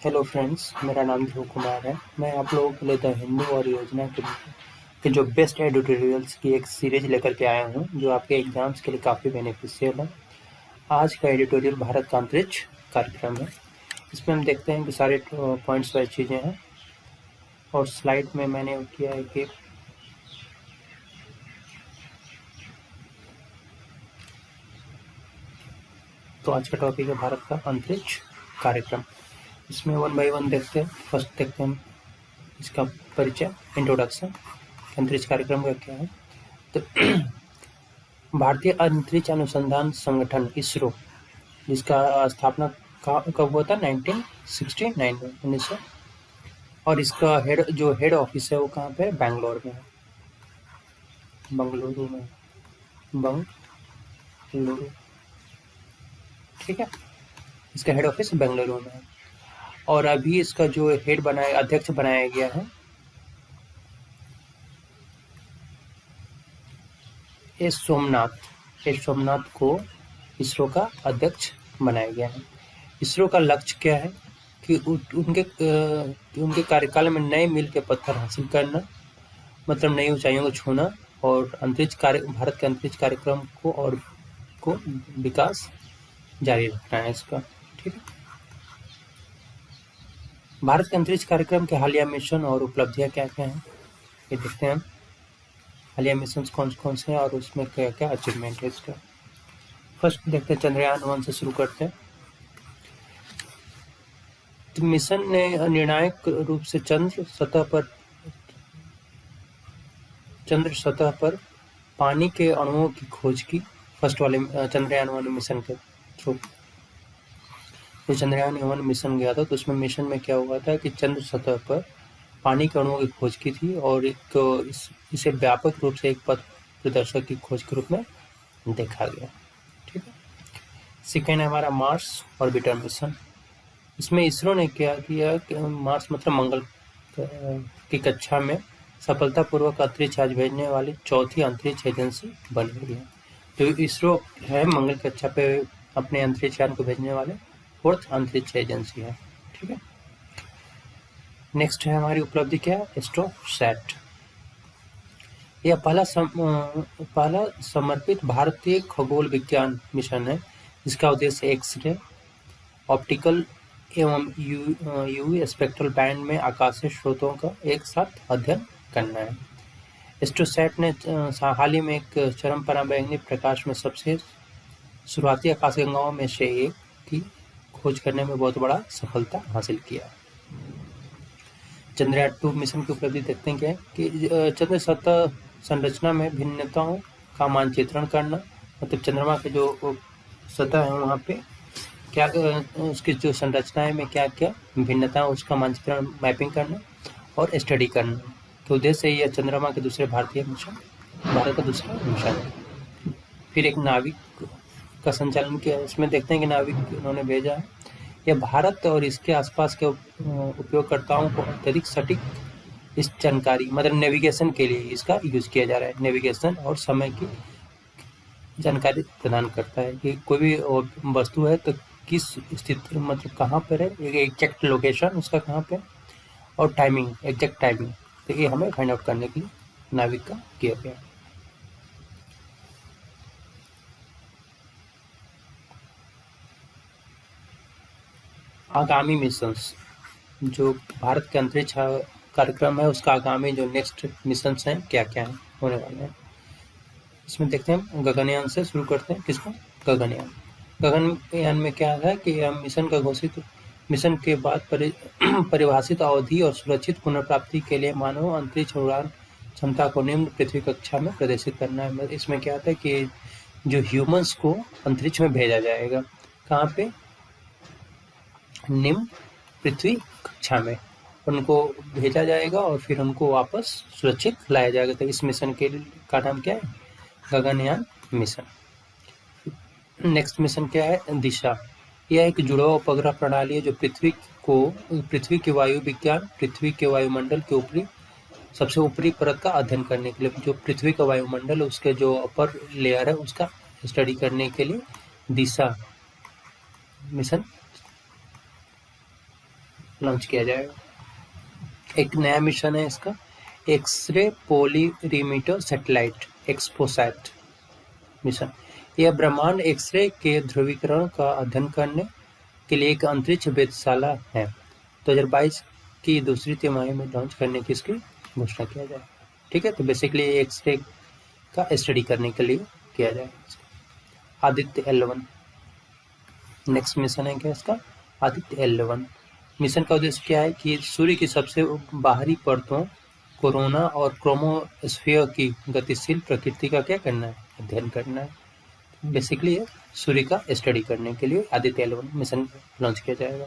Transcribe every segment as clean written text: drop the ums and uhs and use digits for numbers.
Hello friends, मेरा नाम ध्रुव कुमार है। मैं आप लोगों के लिए द हिंदू और योजना के जो बेस्ट एडिटोरियल्स की एक सीरीज लेकर के आया हूं, जो आपके एग्जाम्स के लिए काफ़ी बेनिफिशियल है। आज का एडिटोरियल भारत का अंतरिक्ष कार्यक्रम है। इसमें हम देखते हैं कि सारे पॉइंट्स वाइज चीज़ें हैं, और स्लाइड में मैंने किया है कि तो आज का टॉपिक है भारत का अंतरिक्ष कार्यक्रम। इसमें वन बाय वन देखते हैं। फर्स्ट देखते हैं इसका परिचय, इंट्रोडक्शन, अंतरिक्ष कार्यक्रम का क्या है। तो भारतीय अंतरिक्ष अनुसंधान संगठन इसरो, जिसका स्थापना कब हुआ था? 1969 में, 1900। और इसका हेड ऑफिस है वो कहाँ पे है? बैंगलोर में है, बंगलुरु में, बंगलुरु, ठीक है। इसका हेड ऑफिस बेंगलुरु में है। और अभी इसका जो अध्यक्ष बनाया गया है, एस सोमनाथ को इसरो का अध्यक्ष बनाया गया है। इसरो का लक्ष्य क्या है कि उनके कार्यकाल में नए मील के पत्थर हासिल करना, मतलब नई ऊंचाइयों को छूना, और भारत के अंतरिक्ष कार्यक्रम को विकास जारी रखना है इसका, ठीक है। भारत के अंतरिक्ष कार्यक्रम के हालिया मिशन और उपलब्धियां क्या क्या हैं, ये देखते हैं हम। हालिया मिशन कौन से हैं और उसमें क्या क्या अचीवमेंट है इसका। फर्स्ट देखते हैं चंद्रयान-1 से शुरू करते हैं। तो मिशन ने निर्णायक रूप से चंद्र सतह पर पानी के अणुओं की खोज की। फर्स्ट वाले चंद्रयान-1 मिशन के थ्रू जो चंद्रयान-1 मिशन गया था, तो उसमें मिशन में क्या हुआ था कि चंद्र सतह पर पानी के अणुओं की खोज की थी, और इसे व्यापक रूप से एक पथ प्रदर्शक की खोज के रूप में देखा गया, ठीक है। सेकेंड है हमारा मार्स ऑर्बिटर मिशन। इसमें इसरो ने क्या किया कि मार्स मतलब मंगल की कक्षा में सफलतापूर्वक अंतरिक्ष यान भेजने वाली चौथी अंतरिक्ष एजेंसी बन गई है। तो इसरो है मंगल कक्षा पे अपने अंतरिक्ष यान को भेजने वाले फोर्थ अंतरिक्ष एजेंसी है, ठीक है। नेक्स्ट है हमारी उपलब्धि क्या है? एस्ट्रोसैट। यह पहला समर्पित भारतीय खगोल विज्ञान मिशन है, जिसका उद्देश्य एक्स-रे, ऑप्टिकल एवं यूवी स्पेक्ट्रल बैंड में आकाशीय स्रोतों का एक साथ अध्ययन करना है। एस्ट्रोसैट ने हाल ही में एक चरम पराबैंगनी प्रकाश में सबसे शुरुआती आकाशगंगाओं में से एक की खोज करने में बहुत बड़ा सफलता हासिल किया। चंद्रयान-2 मिशन की उपलब्धि देखते हैं क्या है कि चंद्र सतह संरचना में भिन्नताओं का मानचित्रण करना, मतलब चंद्रमा के जो सतह है वहाँ पे क्या उसकी जो संरचनाएं में क्या क्या भिन्नता, उसका मानचित्रण मैपिंग करना और स्टडी करना के उद्देश्य से यह चंद्रमा के भारत का दूसरा मिशन है। फिर एक नाविक का संचालन किया। इसमें देखते हैं कि नाविक उन्होंने भेजा है। यह भारत और इसके आसपास के उपयोगकर्ताओं को अत्यधिक सटीक इस जानकारी, मतलब नेविगेशन के लिए इसका यूज किया जा रहा है। नेविगेशन और समय की जानकारी प्रदान करता है कि कोई भी वस्तु है तो किस स्थिति, मतलब कहाँ पर है, एग्जैक्ट लोकेशन उसका कहाँ पे, और टाइमिंग, एग्जैक्ट टाइमिंग, तो ये हमें फाइंड आउट करने के लिए नाविक का किया गया। आगामी मिशंस, जो भारत के अंतरिक्ष कार्यक्रम है उसका आगामी जो नेक्स्ट मिशंस हैं क्या क्या है होने वाले हैं। इसमें देखते हैं गगनयान से शुरू करते हैं। किसका? गगनयान। गगनयान में क्या है कि मिशन के बाद परिभाषित अवधि और सुरक्षित पुनर्प्राप्ति के लिए मानव अंतरिक्ष उड़ान क्षमता को निम्न पृथ्वी कक्षा में प्रदर्शित करना है। इसमें क्या होता है कि जो ह्यूमंस को अंतरिक्ष में भेजा जाएगा, कहाँ पे? निम्न पृथ्वी कक्षा में उनको भेजा जाएगा और फिर उनको वापस सुरक्षित लाया जाएगा। तो इस मिशन का नाम क्या है? गगनयान मिशन। नेक्स्ट मिशन क्या है? दिशा। यह एक जुड़ाव उपग्रह प्रणाली है जो पृथ्वी के वायु विज्ञान, पृथ्वी के वायुमंडल के सबसे ऊपरी परत का अध्ययन करने के लिए, जो पृथ्वी का वायुमंडल उसके जो अपर लेयर है उसका स्टडी करने के लिए दिशा मिशन लॉन्च किया जाएगा। एक नया मिशन है इसका, एक्सरे पोलिरीमीटर सैटेलाइट एक्सपोसैट मिशन। यह ब्रह्मांड एक्सरे के ध्रुवीकरण का अध्ययन करने के लिए एक अंतरिक्ष वेधशाला है। 2022 की दूसरी तिमाही में लॉन्च करने की इसकी घोषणा किया जाए। ठीक है, तो बेसिकली एक्सरे का स्टडी करने के लिए किया जाएगा। आदित्य L1 नेक्स्ट मिशन है क्या इसका, आदित्य L1 मिशन का उद्देश्य क्या है कि सूर्य की सबसे बाहरी परतों कोरोना और क्रोमोस्फीयर की गतिशील प्रकृति का क्या करना है, अध्ययन करना है। बेसिकली सूर्य का स्टडी करने के लिए आदित्य L1 मिशन लॉन्च किया जाएगा।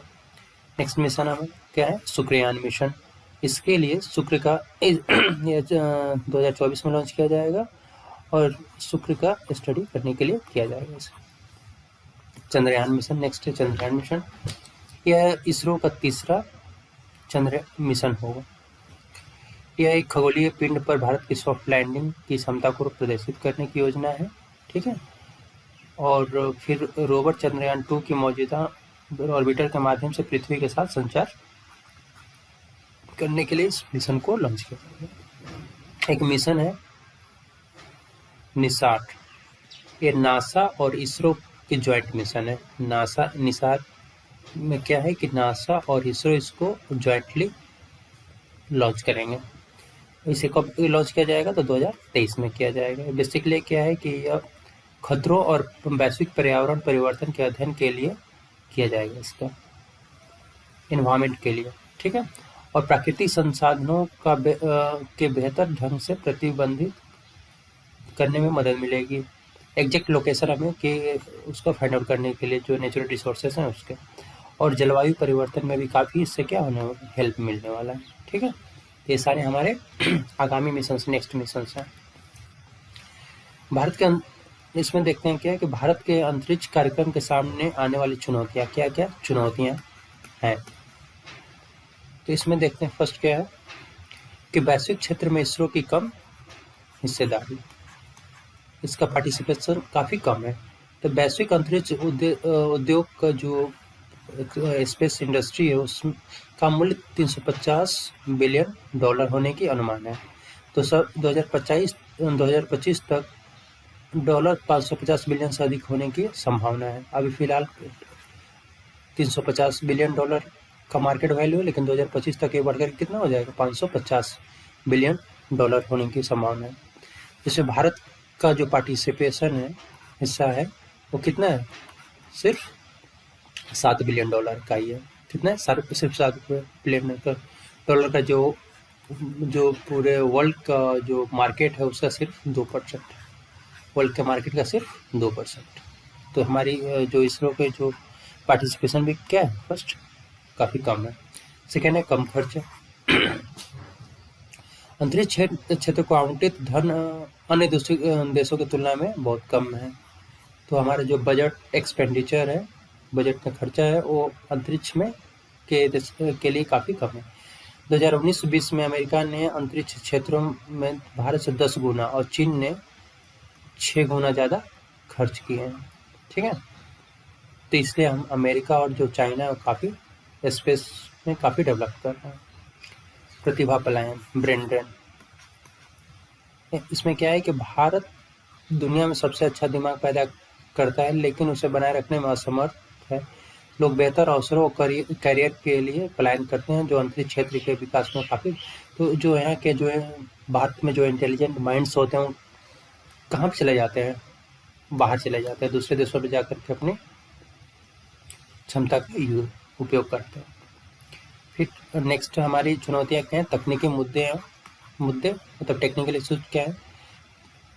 नेक्स्ट मिशन हमें क्या है, शुक्रयान मिशन। इसके लिए शुक्र का 2024 में लॉन्च किया जाएगा और शुक्र का स्टडी करने के लिए किया जाएगा इसे। चंद्रयान मिशन नेक्स्ट है, चंद्रयान मिशन। यह इसरो का तीसरा चंद्रयान मिशन होगा। यह एक खगोलीय पिंड पर भारत की सॉफ्ट लैंडिंग की क्षमता को प्रदर्शित करने की योजना है। ठीक है, और फिर रोवर चंद्रयान 2 की मौजूदा ऑर्बिटर के माध्यम से पृथ्वी के साथ संचार करने के लिए इस मिशन को लॉन्च किया जाएगा। एक मिशन है निसाट, ये नासा और इसरो की ज्वाइंट मिशन है। निसाट में क्या है कि नासा और इसरो इसको ज्वाइंटली लॉन्च करेंगे। इसे कब लॉन्च किया जाएगा, तो 2023 में किया जाएगा। बेसिकली क्या है कि यह खतरों और वैश्विक पर्यावरण परिवर्तन के अध्ययन के लिए किया जाएगा, इसका एनवायरमेंट के लिए। ठीक है, और प्राकृतिक संसाधनों का के बेहतर ढंग से प्रतिबंधित करने में मदद मिलेगी। एग्जैक्ट लोकेशन हमें कि उसको फाइंड आउट करने के लिए जो नेचुरल रिसोर्सेस हैं उसके, और जलवायु परिवर्तन में भी काफ़ी इससे क्या होने हेल्प मिलने वाला है। ठीक है, ये सारे हमारे आगामी मिशन नेक्स्ट मिशन हैं। भारत के इसमें देखते हैं क्या है कि भारत के अंतरिक्ष कार्यक्रम के सामने आने वाली चुनौतियाँ क्या क्या चुनौतियाँ हैं। तो इसमें देखते हैं फर्स्ट क्या है कि वैश्विक क्षेत्र में इसरो की कम हिस्सेदारी, इसका पार्टिसिपेशन काफ़ी कम है। तो वैश्विक अंतरिक्ष उद्योग का जो स्पेस इंडस्ट्री है उसका मूल्य $350 बिलियन होने की अनुमान है। तो सर 2025 तक $550 बिलियन से अधिक होने की संभावना है। अभी फिलहाल $350 बिलियन का मार्केट वैल्यू है, लेकिन 2025 तक ये बढ़कर कितना हो जाएगा, $550 बिलियन होने की संभावना है। इसमें भारत का जो पार्टिसिपेशन है, हिस्सा है, वो कितना है, सिर्फ $7 बिलियन का ही है। कितना है, सिर्फ $7 बिलियन का जो पूरे वर्ल्ड का जो मार्केट है उसका सिर्फ 2%, वर्ल्ड के मार्केट का सिर्फ 2%। तो हमारी जो इसरो के जो पार्टिसिपेशन भी क्या है, फर्स्ट काफ़ी कम है। सेकेंड है कम खर्च। अंतरिक्ष क्षेत्र को आवंटित धन अन्य देशों की तुलना में बहुत कम है। तो हमारा जो बजट एक्सपेंडिचर है, बजट का खर्चा है, वो अंतरिक्ष में के लिए काफ़ी कम है। 2019-20 में अमेरिका ने अंतरिक्ष क्षेत्रों में भारत से 10 गुना और चीन ने 6 गुना ज़्यादा खर्च किए हैं। ठीक है, तो इसलिए हम अमेरिका और जो चाइना है काफ़ी स्पेस में काफ़ी डेवलप कर रहे हैं। प्रतिभा पलायन, ब्रेन ड्रेन, इसमें क्या है कि भारत दुनिया में सबसे अच्छा दिमाग पैदा करता है, लेकिन उसे बनाए रखने में असमर्थ है। लोग बेहतर अवसरों और करियर के लिए पलायन करते हैं, जो अंतरिक्ष क्षेत्र के विकास में काफ़ी, तो जो यहाँ के जो है भारत में जो इंटेलिजेंट माइंड्स होते हैं वो कहाँ पे चले जाते हैं, बाहर चले जाते हैं, दूसरे देशों में जाकर के अपनी क्षमता का उपयोग करते हैं। फिर नेक्स्ट हमारी चुनौतियाँ क्या हैं, तकनीकी मुद्दे मतलब टेक्निकल इश्यूज क्या है।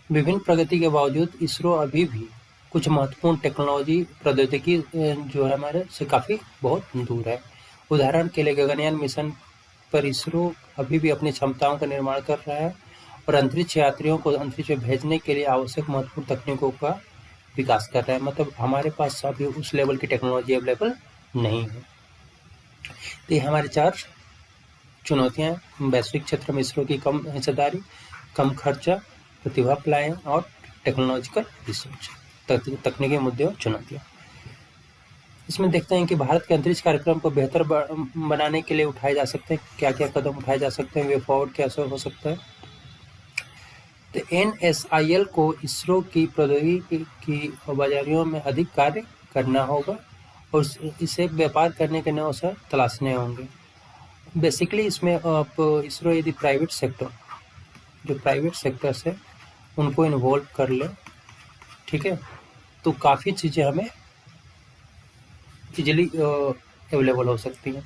विभिन्न प्रगति के बावजूद इसरो अभी भी कुछ महत्वपूर्ण टेक्नोलॉजी प्रौद्योगिकी जो है हमारे से काफ़ी बहुत दूर है। उदाहरण के लिए गगनयान मिशन पर इसरो अभी भी अपनी क्षमताओं का निर्माण कर रहा है और अंतरिक्ष यात्रियों को अंतरिक्ष में भेजने के लिए आवश्यक महत्वपूर्ण तकनीकों का विकास कर रहा है। मतलब हमारे पास अभी उस लेवल की टेक्नोलॉजी अवेलेबल नहीं है। तो ये हमारे 4 चुनौतियाँ हैं, वैश्विक क्षेत्र में इसरो की कम हिस्सेदारी, कम खर्चा, प्रतिभा पलायन और टेक्नोलॉजिकल रिसर्च, तकनीकी मुद्दे और चुनौतियाँ। इसमें देखते हैं कि भारत के अंतरिक्ष कार्यक्रम को बेहतर बनाने के लिए उठाए जा सकते हैं, क्या क्या कदम उठाए जा सकते हैं, वे फॉरवर्ड कैसे हो सकता है। तो NSIL को इसरो की प्रौद्योगिकी की बाजारियों में अधिक कार्य करना होगा और इसे व्यापार करने के नए अवसर तलाशने होंगे। बेसिकली इसमें आप इसरो यदि प्राइवेट सेक्टर से उनको इन्वॉल्व कर ले, ठीक है, तो काफ़ी चीज़ें हमें इजीली अवेलेबल हो सकती हैं।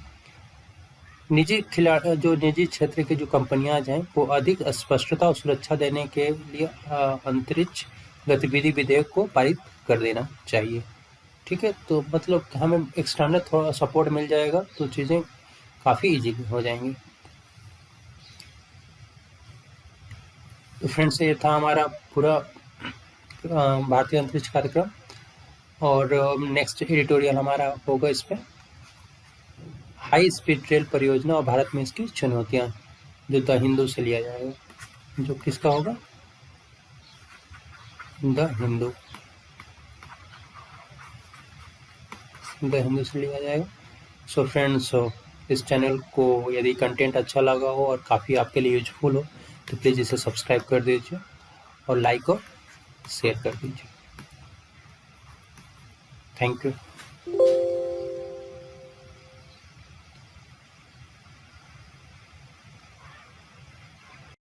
निजी क्षेत्र की जो कंपनियां हैं वो अधिक स्पष्टता और सुरक्षा देने के लिए अंतरिक्ष गतिविधि विधेयक को पारित कर देना चाहिए, ठीक है। तो मतलब हमें एक्सटर्नल थोड़ा सपोर्ट मिल जाएगा तो चीज़ें काफ़ी इजीली हो जाएंगी। तो फ्रेंड्स, ये था हमारा पूरा भारतीय अंतरिक्ष कार्यक्रम और नेक्स्ट एडिटोरियल हमारा होगा इस पर हाई स्पीड रेल परियोजना और भारत में इसकी चुनौतियां, जो द हिंदू से लिया जाएगा। जो किसका होगा? द हिंदू से लिया जाएगा। सो फ्रेंड्स, इस चैनल को यदि कंटेंट अच्छा लगा हो और काफ़ी आपके लिए यूजफुल हो तो प्लीज़ इसे सब्सक्राइब कर दीजिए और लाइक और शेयर कर दीजिए। Thank you.